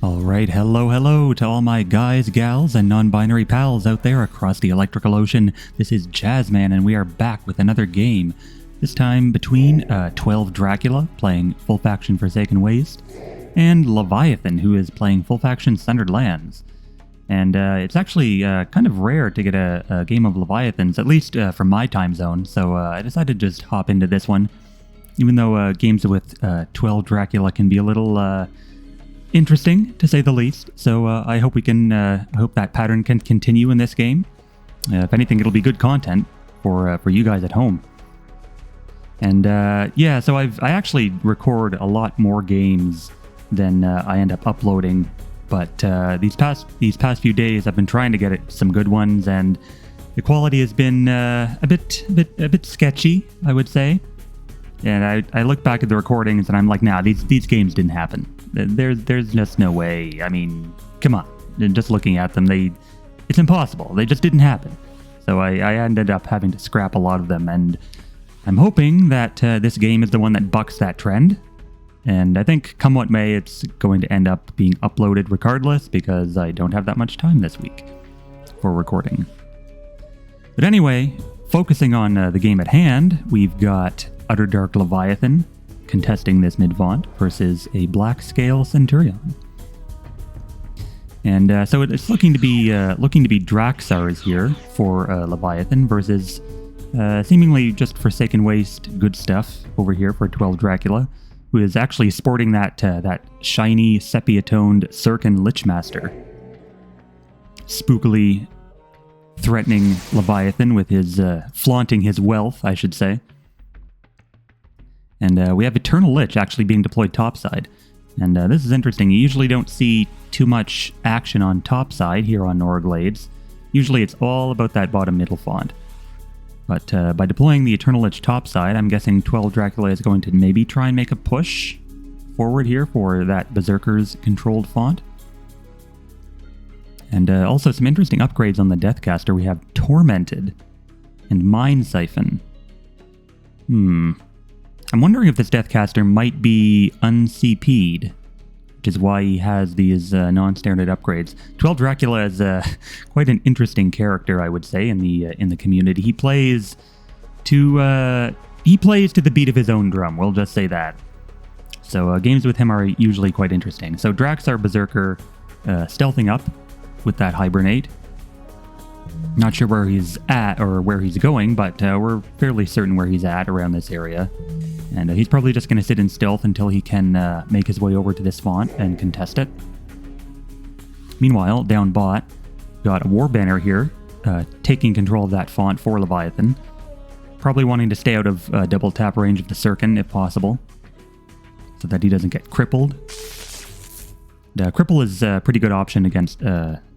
Alright, hello to all my guys, gals, and non-binary pals out there across the electrical ocean. This is Jazzman, and we are back with another game. This time between 12Drakula, playing full faction Forsaken Waste, and Leviathan, who is playing full faction Sundered Lands. And it's actually kind of rare to get a game of Leviathans, at least from my time zone, so I decided to just hop into this one. Even though games with 12Drakula can be a little interesting, to say the least. So I hope we can. I hope that pattern can continue in this game. If anything, it'll be good content for you guys at home. And yeah, so I actually record a lot more games than I end up uploading. But these past few days, I've been trying to get some good ones, and the quality has been a bit sketchy, I would say. And I look back at the recordings, and I'm like, nah, these games didn't happen. There's just no way. I mean, come on. Just looking at them, it's impossible. They just didn't happen. So I ended up having to scrap a lot of them, and I'm hoping that this game is the one that bucks that trend. And I think, come what may, it's going to end up being uploaded regardless, because I don't have that much time this week for recording. But anyway, focusing on the game at hand, we've got Underdark Leviathan contesting this mid-vaunt versus a Black Scale Centurion. And so it's looking to be Draxars here for Leviathan versus seemingly just Forsaken Waste good stuff over here for 12Drakula, who is actually sporting that shiny sepia-toned Sirkin Lichmaster, spookily threatening Leviathan with his flaunting his wealth, I should say. And we have Eternal Lich actually being deployed topside. And this is interesting. You usually don't see too much action on topside here on Norglades. Usually it's all about that bottom middle font. But by deploying the Eternal Lich topside, I'm guessing 12Drakula is going to maybe try and make a push forward here for that Berserker's controlled font. And also some interesting upgrades on the Deathcaster. We have Tormented and Mind Siphon. I'm wondering if this Deathcaster might be un-CP'd, which is why he has these non-standard upgrades. 12Drakula is quite an interesting character, I would say, in the community. He plays to the beat of his own drum. We'll just say that. So games with him are usually quite interesting. So Draxar Berserker stealthing up with that Hibernate. Not sure where he's at or where he's going, but we're fairly certain where he's at around this area. And he's probably just going to sit in stealth until he can make his way over to this font and contest it. Meanwhile, down bot, got a War Banner here, taking control of that font for Leviathan. Probably wanting to stay out of double tap range of the Sirkin if possible, so that he doesn't get crippled. Cripple is a pretty good option against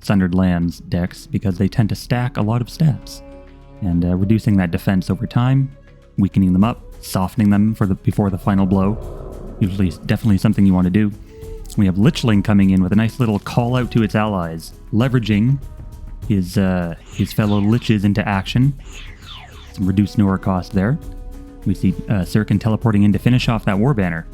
Sundered Lands decks because they tend to stack a lot of stats. And reducing that defense over time, weakening them up, softening them before the final blow. Usually definitely something you want to do. We have Lichling coming in with a nice little call out to its allies, leveraging his fellow Liches into action. Some reduced Nora cost there. We see Sirkin teleporting in to finish off that War Banner.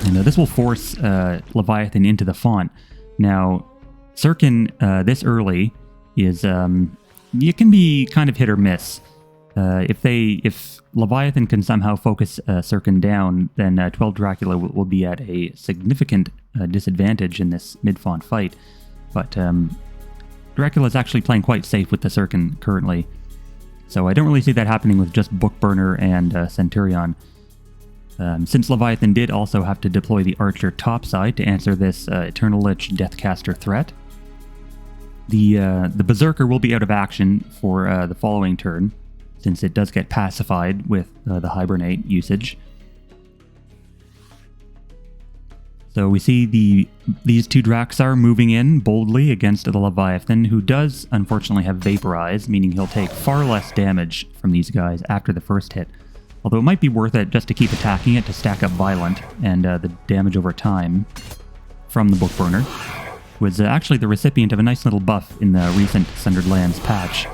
And this will force Leviathan into the font. Now, Sirkin this early is you can be kind of hit or miss. If Leviathan can somehow focus Sirkin down, then 12Drakula will be at a significant disadvantage in this mid-font fight. But Dracula is actually playing quite safe with the Sirkin currently. So I don't really see that happening with just Bookburner and Centurion. Since Leviathan did also have to deploy the Archer topside to answer this Eternal Lich Deathcaster threat, the Berserker will be out of action for the following turn, since it does get pacified with the Hibernate usage. So we see these two Draxar moving in boldly against the Leviathan, who does unfortunately have Vaporize, meaning he'll take far less damage from these guys after the first hit. Although it might be worth it just to keep attacking it to stack up Violent and the damage over time from the Bookburner, who was actually the recipient of a nice little buff in the recent Sundered Lands patch.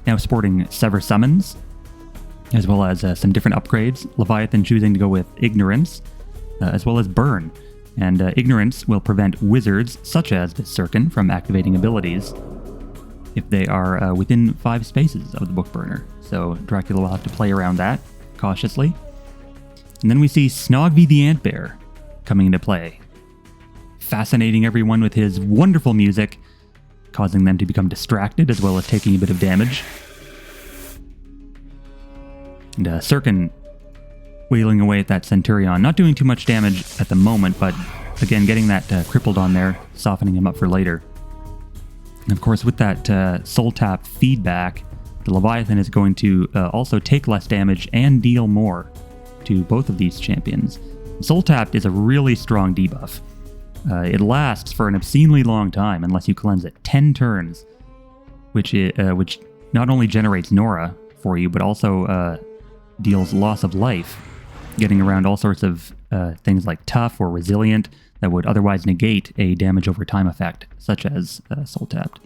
Now sporting Sever Summons, as well as some different upgrades. Leviathan choosing to go with Ignorance, as well as Burn, And Ignorance will prevent wizards, such as the Sirkin, from activating abilities if they are within 5 spaces of the book burner. So Dracula will have to play around that cautiously. And then we see Snogby the Antbear coming into play, fascinating everyone with his wonderful music, causing them to become distracted as well as taking a bit of damage. And Sirkin wailing away at that Centurion, not doing too much damage at the moment, but again, getting that crippled on there, softening him up for later. And of course, with that soul tap feedback, the Leviathan is going to also take less damage and deal more to both of these champions. Soul tapped is a really strong debuff. It lasts for an obscenely long time unless you cleanse it. 10 turns, which not only generates Nora for you, but also deals loss of life, getting around all sorts of things like tough or resilient that would otherwise negate a damage over time effect, such as Soul Tapped.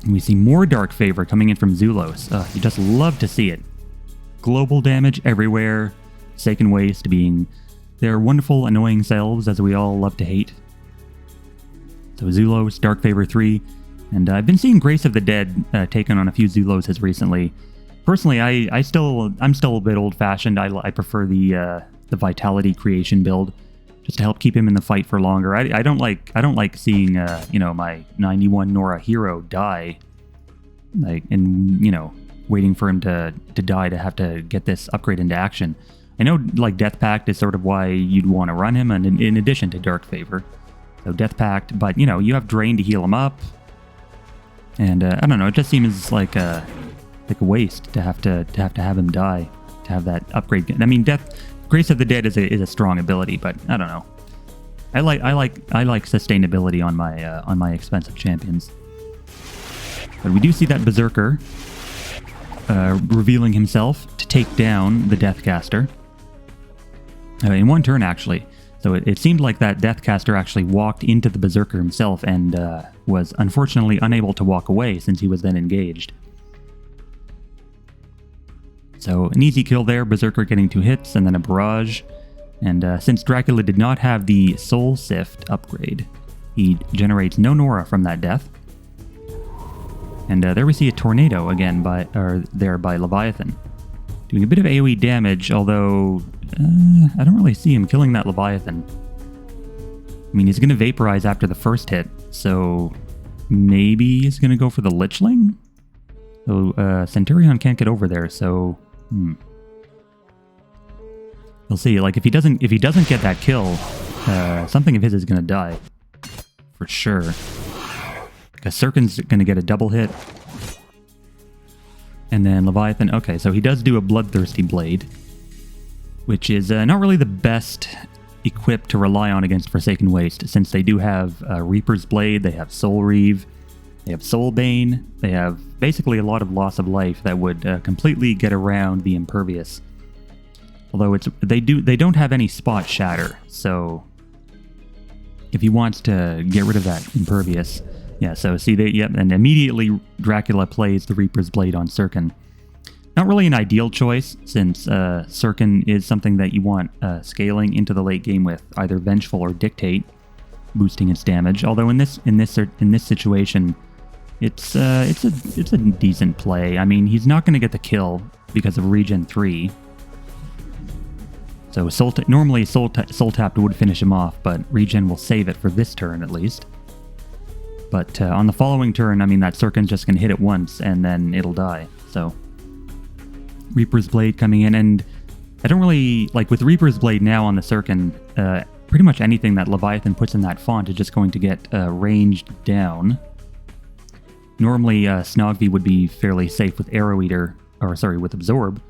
And we see more Dark Favor coming in from Zulos. You just love to see it. Global damage everywhere, Forsaken Waste being their wonderful, annoying selves, as we all love to hate. So Zulos, Dark Favor 3, and I've been seeing Grace of the Dead taken on a few Zuloses recently. Personally, I'm still a bit old-fashioned. I prefer the Vitality Creation build, just to help keep him in the fight for longer. I don't like seeing my 91 Nora hero die, waiting for him to die to have to get this upgrade into action. I know Death Pact is sort of why you'd want to run him, and in addition to Dark Favor, so Death Pact. But you have Drain to heal him up, and I don't know. It just seems like a waste to have have him die to have that upgrade. I mean, Grace of the Dead is a strong ability, but I don't know. I like sustainability on my expensive champions. But we do see that Berserker revealing himself to take down the Deathcaster in one turn, actually. So it seemed like that Deathcaster actually walked into the Berserker himself and was unfortunately unable to walk away since he was then engaged. So an easy kill there, Berserker getting 2 hits and then a barrage. And since Dracula did not have the Soul Sift upgrade, he generates no Nora from that death. And there we see a Tornado again by Leviathan, doing a bit of AoE damage, although I don't really see him killing that Leviathan. I mean, he's going to vaporize after the first hit, so maybe he's going to go for the Lichling? So Centurion can't get over there, so we'll see. If he doesn't get that kill, something of his is going to die for sure. Because Sirkin's going to get a double hit, and then Leviathan. Okay, so he does do a Bloodthirsty Blade, which is not really the best equipped to rely on against Forsaken Waste, since they do have Reaper's Blade, they have Soul Reave, they have Soul Bane, they have basically a lot of loss of life that would completely get around the Impervious. Although they don't have any Spot Shatter, so if he wants to get rid of that Impervious, yeah. So see, and immediately Dracula plays the Reaper's Blade on Sirkin. Not really an ideal choice, since Sirkin is something that you want scaling into the late game with either Vengeful or Dictate, boosting its damage. Although in this situation, it's a decent play. I mean, he's not going to get the kill because of Regen 3. So normally Soul Tapped would finish him off, but Regen will save it for this turn at least. But on the following turn, I mean, that Sirkin's just going to hit it once, and then it'll die. So Reaper's Blade coming in, and I don't really... with Reaper's Blade now on the Sirkin, pretty much anything that Leviathan puts in that font is just going to get ranged down. Normally, Snogby would be fairly safe with Arrow Eater, with Absorb.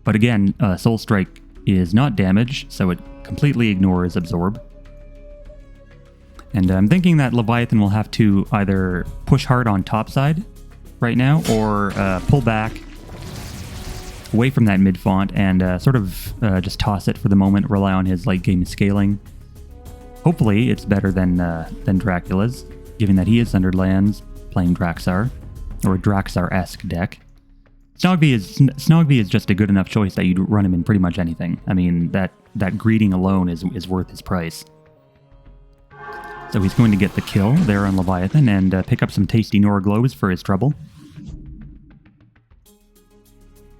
But again, Soul Strike is not damage, so it completely ignores Absorb. And I'm thinking that Leviathan will have to either push hard on topside right now, or pull back away from that mid font and just toss it for the moment, rely on his late game scaling. Hopefully it's better than Dracula's, given that he is under lands playing Draxar, or a Draxar-esque deck. Snogby is just a good enough choice that you'd run him in pretty much anything. I mean, that greeting alone is worth his price. So he's going to get the kill there on Leviathan and pick up some tasty Nora globes for his trouble.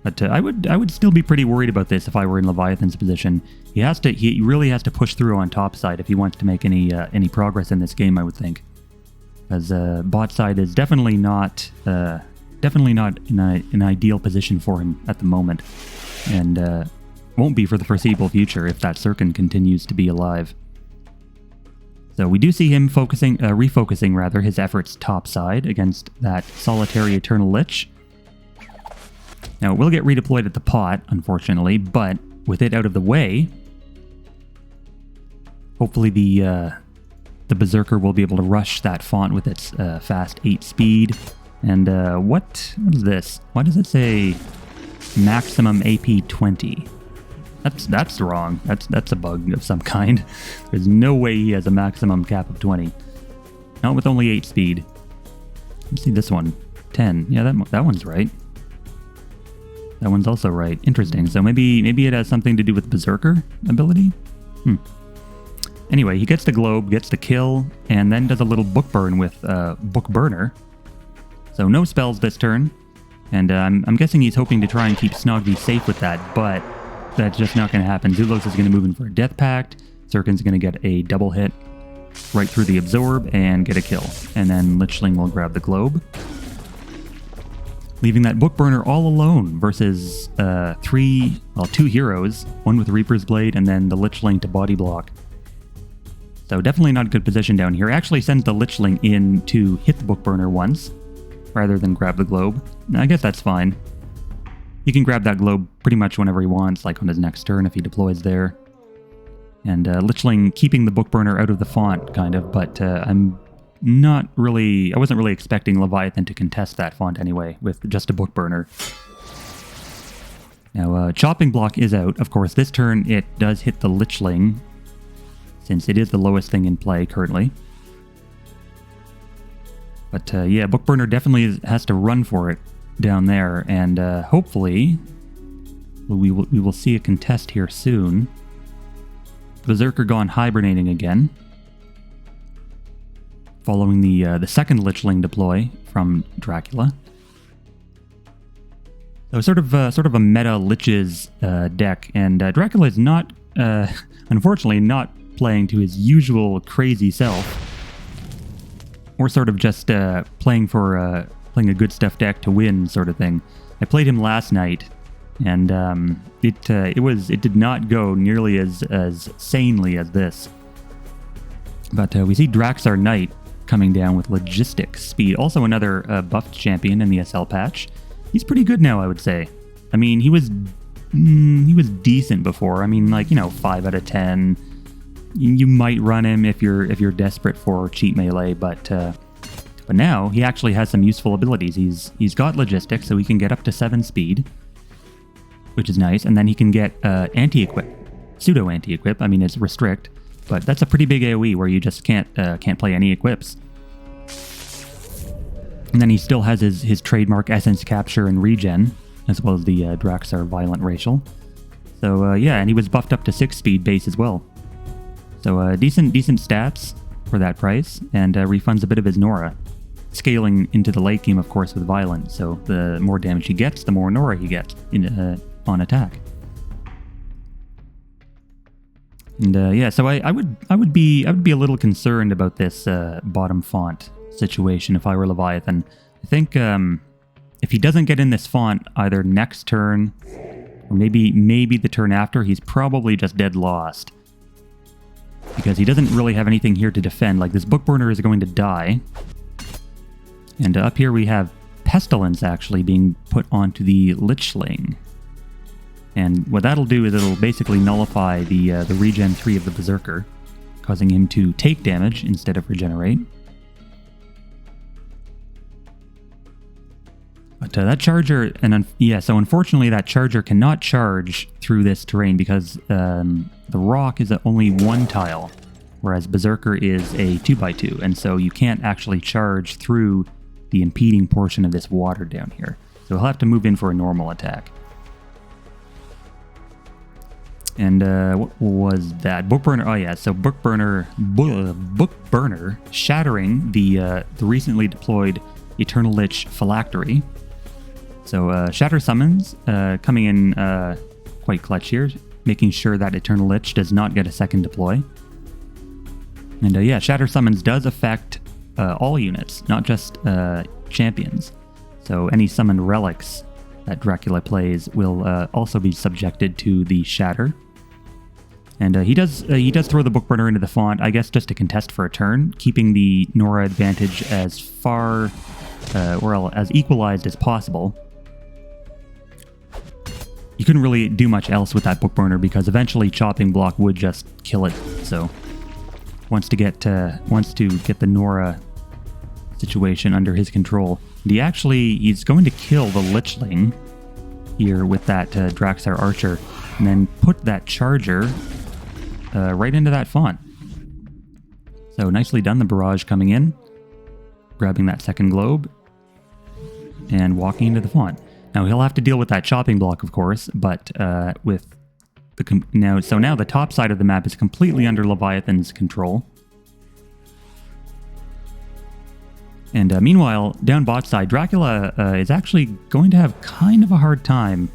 But I would still be pretty worried about this if I were in Leviathan's position. He really has to push through on top side if he wants to make any progress in this game, I would think. As bot side is definitely not in an ideal position for him at the moment, and won't be for the foreseeable future if that Sirkin continues to be alive. So we do see him refocusing rather his efforts topside against that solitary Eternal Lich. Now it will get redeployed at the pot, unfortunately, but with it out of the way, hopefully the Berserker will be able to rush that font with its fast 8 speed. And what is this? Why does it say maximum AP 20? That's wrong. That's a bug of some kind. There's no way he has a maximum cap of 20. Not with only 8 speed. Let's see this one. 10. Yeah, that one's right. That one's also right. Interesting. So maybe it has something to do with Berserker ability? Anyway, he gets the globe, gets the kill, and then does a little book burn with Book Burner. So no spells this turn. And I'm guessing he's hoping to try and keep Snogby safe with that, but that's just not going to happen. Zulos is going to move in for a Death Pact. Sirkin's going to get a double hit right through the Absorb and get a kill. And then Lichling will grab the globe, leaving that Book Burner all alone versus 2 heroes, one with Reaper's Blade and then the Lichling to body block. So definitely not a good position down here. Actually sends the Lichling in to hit the Book Burner once, rather than grab the globe. I guess that's fine. He can grab that globe pretty much whenever he wants, like on his next turn if he deploys there. And Lichling keeping the Book Burner out of the font, kind of, but I wasn't really expecting Leviathan to contest that font anyway, with just a Book Burner. Now, Chopping Block is out. Of course, this turn it does hit the Lichling, since it is the lowest thing in play currently. But yeah, Book Burner definitely has to run for it down there, and hopefully we will see a contest here soon. Berserker gone hibernating again, following the second Lichling deploy from Dracula. So sort of a meta Liches deck, and Dracula is not, unfortunately, not playing to his usual crazy self. Or sort of just playing a good stuff deck to win sort of thing. I played him last night, and it did not go nearly as sanely as this. But we see Draxar Knight coming down with Logistics Speed, also another buffed champion in the SL patch. He's pretty good now, I would say. I mean, he was decent before. I mean, like, 5 out of 10. You might run him if you're desperate for cheap melee, but now he actually has some useful abilities. He's got Logistics, so he can get up to 7 speed, which is nice, and then he can get anti-equip, pseudo anti-equip. I mean, it's restrict, but that's a pretty big AoE where you just can't play any equips. And then he still has his trademark Essence Capture and Regen, as well as the Draxar Violent Racial. So yeah, and he was buffed up to 6 speed base as well. So decent stats for that price, and refunds a bit of his Nora. Scaling into the late game, of course, with Violent, so the more damage he gets, the more Nora he gets on attack. And yeah, so I would be a little concerned about this bottom font situation if I were Leviathan. I think if he doesn't get in this font either next turn or maybe the turn after, he's probably just dead lost. Because he doesn't really have anything here to defend. Like, this Book Burner is going to die. And up here we have Pestilence actually being put onto the Lichling. And what that'll do is it'll basically nullify the regen 3 of the Berserker, causing him to take damage instead of regenerate. But that charger, so unfortunately that charger cannot charge through this terrain because the rock is only 1 tile, whereas Berserker is a 2x2, and so you can't actually charge through the impeding portion of this water down here. So So he'll have to move in for a normal attack. And what was that? Book Burner. Oh yeah, so Book Burner shattering the recently deployed Eternal Lich Phylactery. So Shatter Summons coming in quite clutch here, making sure that Eternal Lich does not get a second deploy. And yeah, Shatter Summons does affect all units, not just champions. So any summoned relics that Dracula plays will also be subjected to the Shatter. And he does throw the Book Burner into the font, I guess just to contest for a turn, keeping the Nora advantage as far or as equalized as possible. You couldn't really do much else with that Book Burner because eventually Chopping Block would just kill it. So wants to get the Nora situation under his control. And he's going to kill the Lichling here with that Draxar Archer, and then put that Charger right into that font. So nicely done, the barrage coming in, grabbing that second globe, and walking into the font. Now he'll have to deal with that chopping block, of course, but with the now the top side of the map is completely under Leviathan's control. And meanwhile, down bot side, Dracula is actually going to have kind of a hard time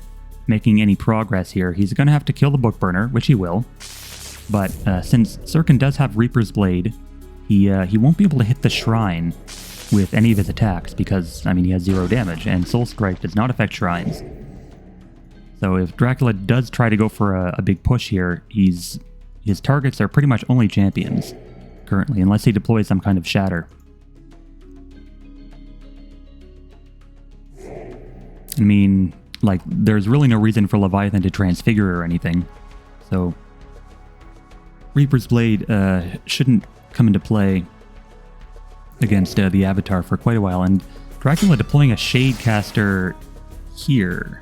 making any progress here. He's going to have to kill the Book Burner, which he will. But since Sirkin does have Reaper's Blade, he won't be able to hit the Shrine with any of his attacks because, I mean, he has 0 damage, and Soul Strike does not affect Shrines. So if Dracula does try to go for a big push here, his targets are pretty much only champions currently, unless he deploys some kind of Shatter. I mean, like, there's really no reason for Leviathan to transfigure or anything. So Reaper's Blade shouldn't come into play against the Avatar for quite a while. And Dracula deploying a Shadecaster here.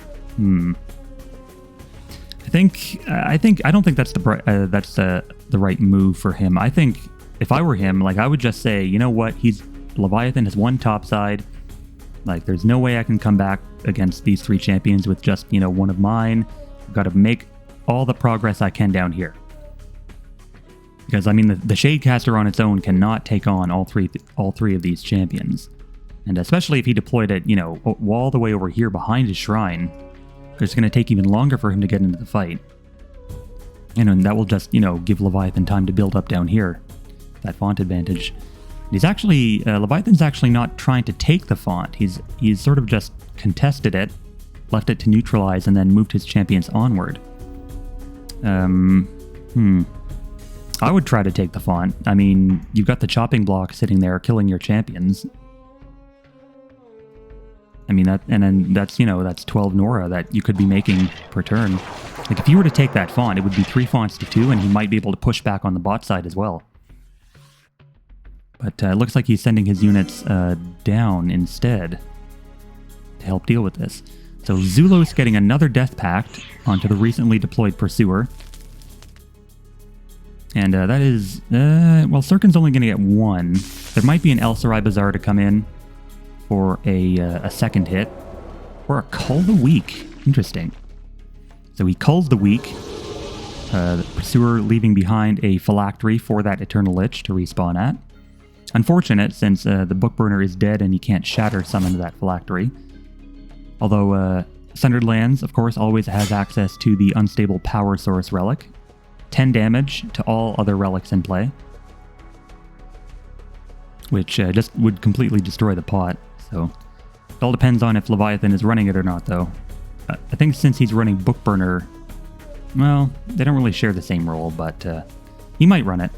I don't think that's the right move for him. I think if I were him, like, I would just say, you know what, Leviathan has one top side. Like, there's no way I can come back against these 3 champions with just, one of mine. I've got to make all the progress I can down here. Because, I mean, the Shadecaster on its own cannot take on all three of these champions. And especially if he deployed it, all the way over here behind his Shrine, it's going to take even longer for him to get into the fight. And that will just, give Leviathan time to build up down here. That font advantage. Leviathan's actually not trying to take the font. He's sort of just contested it, left it to neutralize, and then moved his champions onward. I would try to take the font. I mean, you've got the chopping block sitting there killing your champions. I mean, that's 12 Nora that you could be making per turn. Like, if you were to take that font, it would be 3 fonts to 2, and he might be able to push back on the bot side as well. But it looks like he's sending his units down instead to help deal with this. So Zulos getting another Death Pact onto the recently deployed Pursuer. And that is... well, Sirkin's only going to get 1. There might be an El Sarai Bazaar to come in for a second hit. Or a Cull the Weak. Interesting. So he culls the Weak. The Pursuer leaving behind a Phylactery for that Eternal Lich to respawn at. Unfortunate, since the Book Burner is dead and he can't Shatter summon that Phylactery. Although Sundered Lands, of course, always has access to the Unstable Power Source Relic. 10 damage to all other relics in play. Which just would completely destroy the pot. So it all depends on if Leviathan is running it or not, though. I think since he's running Book Burner, well, they don't really share the same role, but he might run it.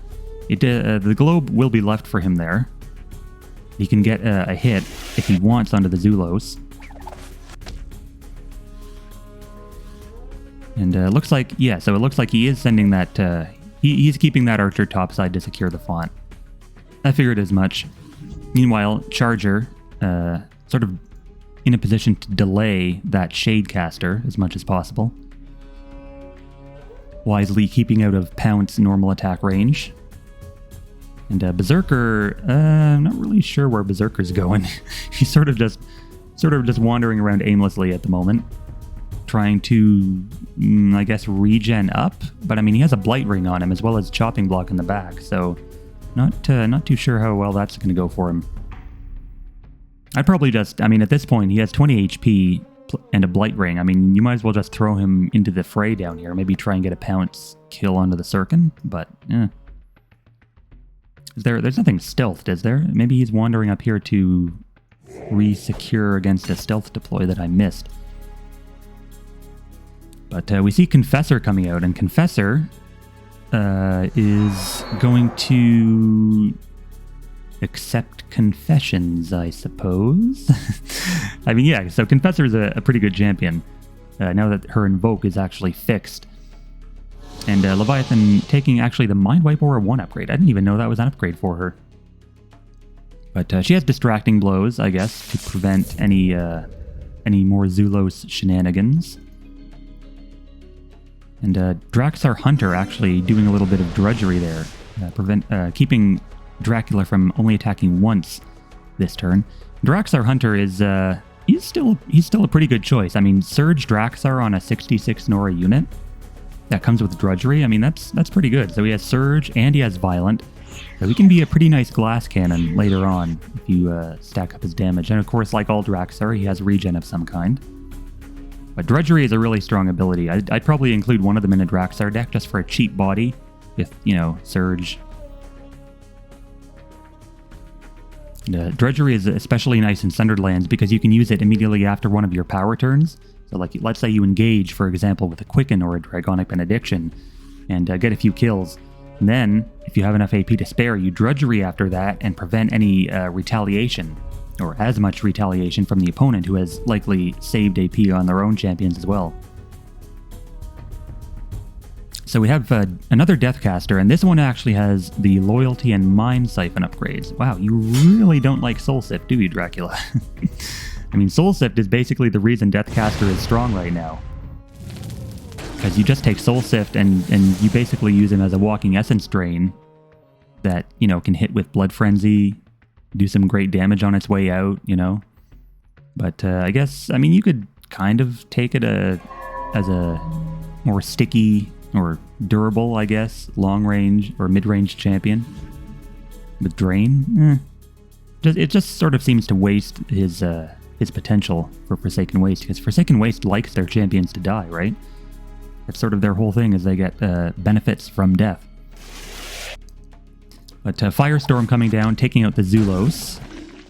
The globe will be left for him there. He can get a hit if he wants onto the Zulos. And it looks like, yeah, so it looks like he is sending that, he's keeping that Archer topside to secure the font. I figured as much. Meanwhile, Charger, sort of in a position to delay that Shadecaster as much as possible. Wisely keeping out of Pounce normal attack range. And Berserker, I'm not really sure where Berserker's going. He's sort of just sort of just wandering around aimlessly at the moment, trying to, I guess, regen up. But I mean, he has a Blight Ring on him as well as Chopping Block in the back, so not too sure how well that's going to go for him. I'd probably just, I mean, at this point, he has 20 HP and a Blight Ring. I mean, you might as well just throw him into the fray down here. Maybe try and get a pounce kill onto the Sirkin, but there's nothing stealthed, is there? Maybe he's wandering up here to re-secure against a stealth deploy that I missed. But we see Confessor coming out, and Confessor is going to accept confessions, I suppose. I mean, yeah, so Confessor is a pretty good champion, now that her Invoke is actually fixed. And Leviathan taking actually the Mind Wipe Aura 1 upgrade. I didn't even know that was an upgrade for her. But she has Distracting Blows, I guess, to prevent any more Zulos shenanigans. And Draxar Hunter actually doing a little bit of drudgery there, keeping Dracula from only attacking once this turn. Draxar Hunter is he's still a pretty good choice. I mean, Surge Draxar on a 66 Nora unit that comes with drudgery. I mean, that's pretty good. So he has Surge and he has Violent. So he can be a pretty nice glass cannon later on if you stack up his damage. And of course, like all Draxar, he has regen of some kind. But drudgery is a really strong ability. I'd probably include one of them in a Draxar deck just for a cheap body with, you know, Surge. And, drudgery is especially nice in Sundered Lands because you can use it immediately after one of your power turns. So like, let's say you engage, for example, with a Quicken or a Dragonic Benediction and get a few kills. And then, if you have enough AP to spare, you drudgery after that and prevent any retaliation, or as much retaliation from the opponent who has likely saved AP on their own champions as well. So we have another Deathcaster, and this one actually has the Loyalty and Mind Siphon upgrades. Wow, you really don't like Soul Sift, do you, Dracula? I mean, Soul Sift is basically the reason Deathcaster is strong right now. Because you just take Soul Sift and you basically use him as a walking Essence Drain that, you know, can hit with Blood Frenzy, do some great damage on its way out, you know. But I guess, I mean, you could kind of take it as a more sticky or durable, I guess, long-range or mid-range champion. With Drain, it just sort of seems to waste his potential for Forsaken Waste, because Forsaken Waste likes their champions to die, right? That's sort of their whole thing, is they get benefits from death. But Firestorm coming down, taking out the Zulos,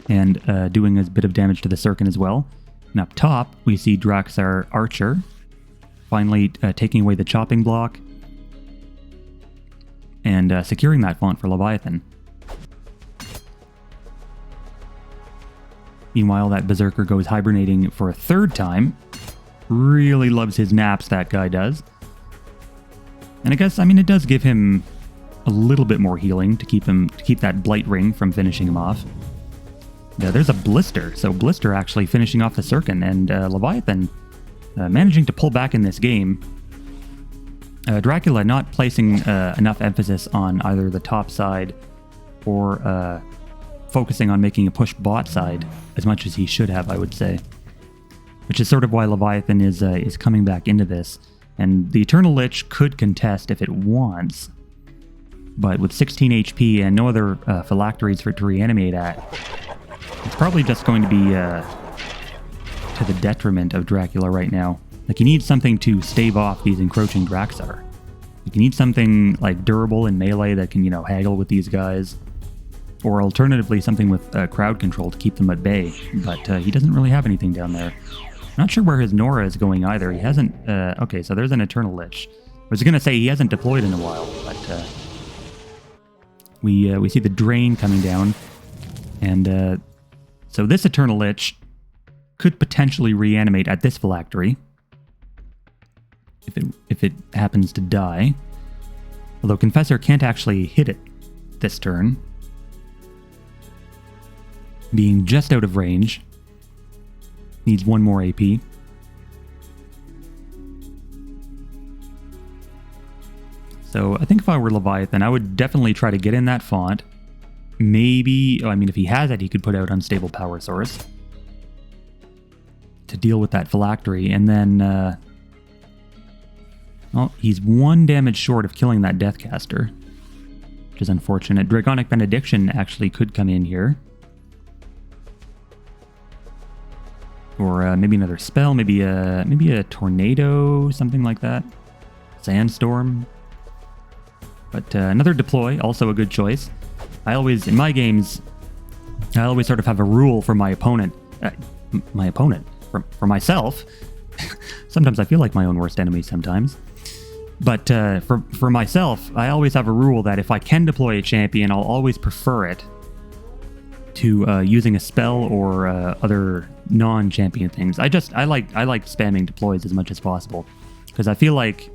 and doing a bit of damage to the Sirkin as well. And up top, we see Draxar Archer, finally taking away the Chopping Block, and securing that font for Leviathan. Meanwhile, that Berserker goes hibernating for a third time. Really loves his naps, that guy does. And I guess, I mean, it does give him a little bit more healing to keep that Blight Ring from finishing him off. Yeah, there's a Blister, so Blister actually finishing off the Sirkin, and Leviathan managing to pull back in this game. Dracula not placing enough emphasis on either the top side or focusing on making a push bot side as much as he should have, I would say. Which is sort of why Leviathan is coming back into this. And the Eternal Lich could contest if it wants, but with 16 HP and no other phylacteries for it to reanimate at, it's probably just going to be to the detriment of Dracula right now. Like, you need something to stave off these encroaching Draxar. Like, you need something like durable and melee that can, you know, haggle with these guys. Or alternatively, something with crowd control to keep them at bay. But he doesn't really have anything down there. Not sure where his Nora is going either. He hasn't... okay, so there's an Eternal Lich. I was going to say he hasn't deployed in a while, but... we see the Drain coming down. And so this Eternal Lich could potentially reanimate at this phylactery. If it happens to die. Although Confessor can't actually hit it this turn. Being just out of range. Needs one more AP. So I think if I were Leviathan, I would definitely try to get in that font. Maybe, I mean, if he has it, he could put out Unstable Power Source. to deal with that phylactery, and then well, he's 1 damage short of killing that Deathcaster, which is unfortunate. Dragonic Benediction actually could come in here. Or maybe another spell, maybe a tornado, something like that. Sandstorm. But another deploy, also a good choice. In my games, I always sort of have a rule for my opponent. For myself. Sometimes I feel like my own worst enemy sometimes. But for myself, I always have a rule that if I can deploy a champion, I'll always prefer it to using a spell or other non-champion things. I like spamming deploys as much as possible because I feel like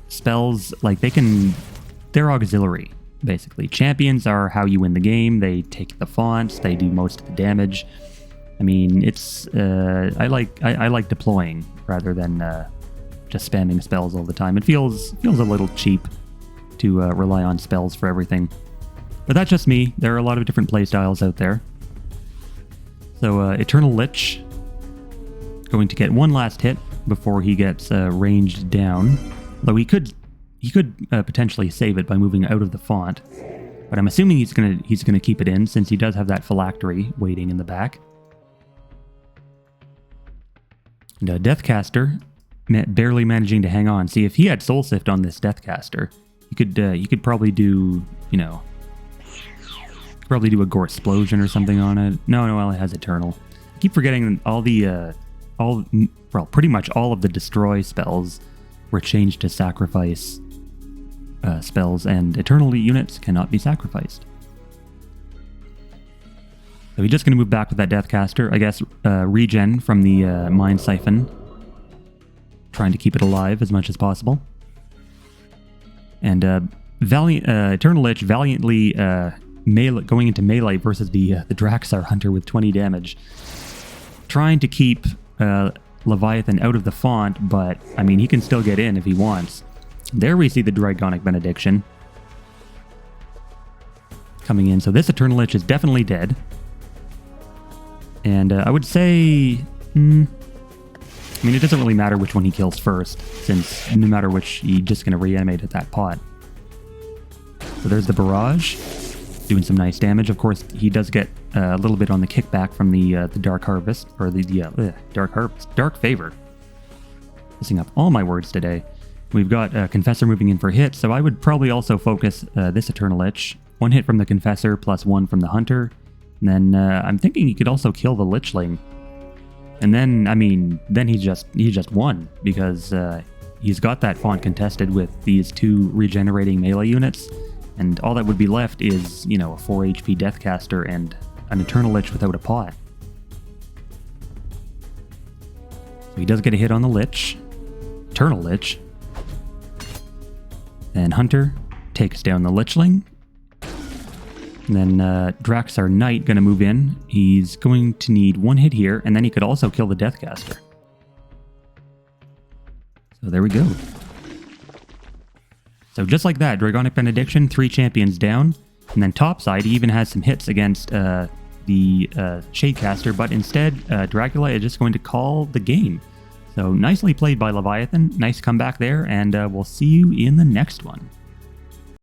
spells, like they're auxiliary basically. Champions are how you win the game. They take the fonts. They do most of the damage. I mean, it's I like deploying rather than just spamming spells all the time. It feels a little cheap to rely on spells for everything. But that's just me. There are a lot of different playstyles out there. So Eternal Lich, going to get 1 last hit before he gets ranged down. Though he could potentially save it by moving out of the font. But I'm assuming he's gonna keep it in since he does have that phylactery waiting in the back. And Deathcaster barely managing to hang on. See, if he had Soul Sift on this Deathcaster, you could probably do, you know, probably do a Gore Explosion or something on it. No, it has Eternal. I keep forgetting pretty much all of the Destroy spells were changed to Sacrifice spells, and Eternal units cannot be sacrificed. So we're just going to move back with that Deathcaster. I guess regen from the Mind Siphon. Trying to keep it alive as much as possible. And Eternal Lich valiantly going into melee versus the Draxar Hunter with 20 damage. Trying to keep Leviathan out of the font, but I mean, he can still get in if he wants. There we see the Dragonic Benediction coming in. So this Eternal Lich is definitely dead. And I would say... I mean, it doesn't really matter which one he kills first, since no matter which, he's just going to reanimate at that pot. So there's the Barrage, doing some nice damage. Of course, he does get a little bit on the kickback from the Dark Harvest, or Dark Favor. Messing up all my words today. We've got Confessor moving in for hits, so I would probably also focus this Eternal Lich. 1 hit from the Confessor, plus 1 from the Hunter. And then I'm thinking he could also kill the Lichling. And then, I mean, then he's just won, because he's got that font contested with these 2 regenerating melee units, and all that would be left is, you know, a 4 HP Deathcaster and an Eternal Lich without a pot. So he does get a hit on the Lich. Eternal Lich. And Hunter takes down the Lichling. And then Draxar Knight going to move in. He's going to need 1 hit here, and then he could also kill the Deathcaster. So there we go. So just like that, Dragonic Benediction, 3 champions down. And then topside, he even has some hits against the Shadecaster, but instead, Dracula is just going to call the game. So nicely played by Leviathan. Nice comeback there, and we'll see you in the next one.